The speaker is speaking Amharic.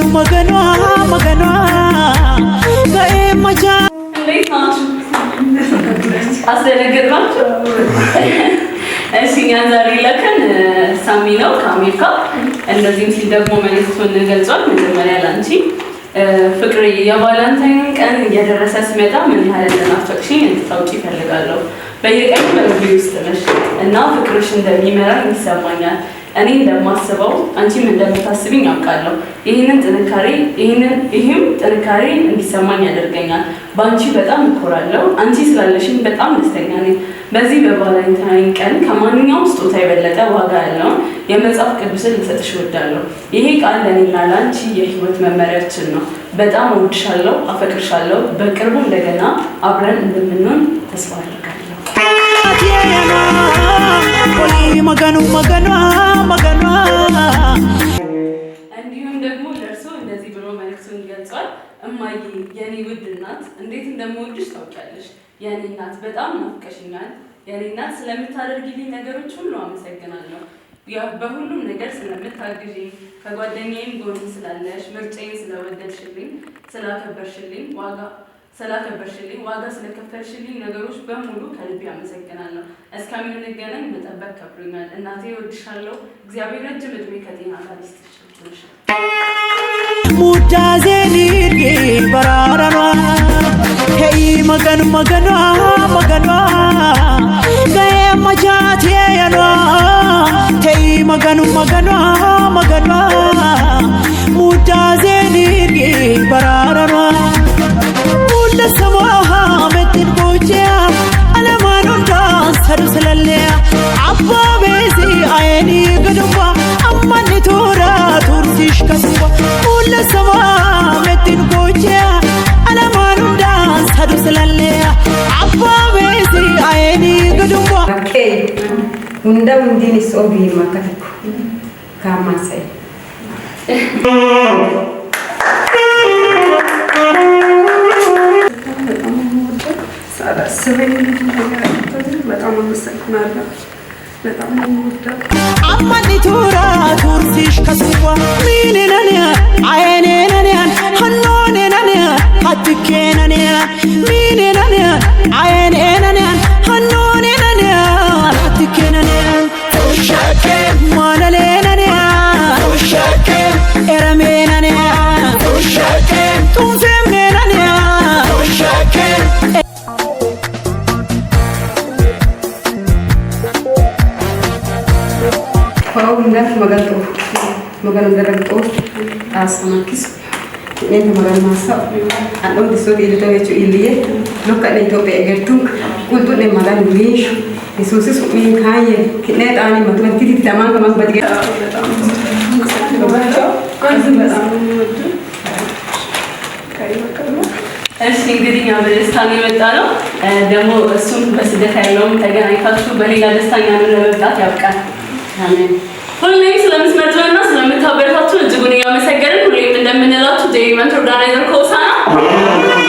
magano gae maja እንዴት ናችሁ? አስደነገጥናችሁ? እሺ ዛሬ ለከን ሳሚ ነው ከአሜሪካ እንደዚህም ሲል ደግሞ መልእክቱን ገልጿል። መጀመሪያ ላንቺ ፍቅሬ የቫለንታይን ቀን እየደረሰ ሲመጣ ምን ያህል እንደናፈቅሽኝ እንድታውቂ እፈልጋለሁ። በየቀኑ በልቤ ውስጥ ነሽ እና ፍቅርሽ እንደሚመራኝ ይሰማኛል። እኔ እንደማስበው አንቺም እንደምታስቢኝ አውቃለሁ። ይህም ጥንካሬ እንዲሰማኝ ያደርገኛል። ባንቺ በጣም እኮራለሁ። አንቺ ስላለሽኝ በጣም ደስተኛ ነኝ። በዚህ በቫለንታይን ቀን ከማንኛውም ስጦታ የበለጠ ዋጋ ያለውን የመጽሐፍ ቅዱስን ልሰጥሽ እወዳለሁ። ይሄ ቃል ለእኔና ለአንቺ የህይወት መመሪያችን ነው። በጣም እወድሻለሁ፣ አፈቅርሻለሁ። በቅርቡ እንደገና አብረን እንደምንሆን ተስፋ አደርጋለሁ። እንዲሁም ደግሞ ለእርሶ እንደዚህ ብሎ መልእክቱን ገልጿል። እማዬ የኔ ውድ እናት እንዴት እንደምወድሽ ታውቂያለሽ። የኔ እናት በጣም ናፍቀሽኛል። የኔ እናት ስለምታደርጊልኝ ነገሮች ሁሉ አመሰግናለሁ። በሁሉም ነገር ስለምታግዢኝ፣ ከጓደኛዬም ጎን ስላለሽ፣ ምርጫዬን ስለወደድሽልኝ፣ ስላከበርሽልኝ ዋጋ ስለከፈልሽልኝ ነገሮች በሙሉ ከልቤ አመሰግናለሁ። እስከምንገናኝ መጠበቅ ከብዶኛል። እናቴ እወድሻለሁ። እግዚአብሔር ረጅም ዕድሜ ከጤና ጋር ይስጥሽ። ሙዳዜኒ በራራኗ ሄይ መገኑ መገኗ ገዬ መጃቴ የኗ ሄይ መገኑ መገኗ ሙዳዜኒ በራራኗ ለሰማሃ መጥን ቦጂያ አለማኑን ዳንሰሩ ስለለያ አባቤዚ አይኒ ገዱባ አማኒ ቶራ ቱርሲሽ ከስባ ለሰማሃ መጥን ቦጂያ አለማኑን ዳንሰሩ ስለለያ አባቤዚ አይኒ ገዱባ ሁንዳው እንዲንስ ኦቢ ማከተኩ ካማሳይ በጣም አመሰግናለሁ። በጣም ወጣ አማኒ ቶራ ቱርሲሽ ከስዋ ሚኔነኒያ አይኔነኒያ ሀኖኔነኒያ ሀትኬነኒያ ሚኔነኒያ አይኔነኒያ ሀኖኔነኒያ ሀትኬነኒያ ቱሻኬ ማነሌነኒያ ቱሻኬ ኤረሜነኒያ ቱሻኬ ቱንፌሜነኒያ ቱሻኬ Undan magan daragto asamankis ini magan masa ando diso di itu itu ilie lokal itu pegertung kultur ne magan wish Yesus min kaya kene tani matuan titi tamang kamang badige እሺ እንግዲህ ያው በደስታን የመጣ ነው ደግሞ እሱም በስደት ያለውም ተገናኝታችሁ በሌላ ደስታኛ ነው ለመምጣት ያብቃል። አሜን። ሁሌም ስለምትመጡና ስለምታበረታቱ እጅጉን እያመሰገንን ሁሌም እንደምንላችሁ ዴይመንት ኦርጋናይዘር ኮሳ ነው።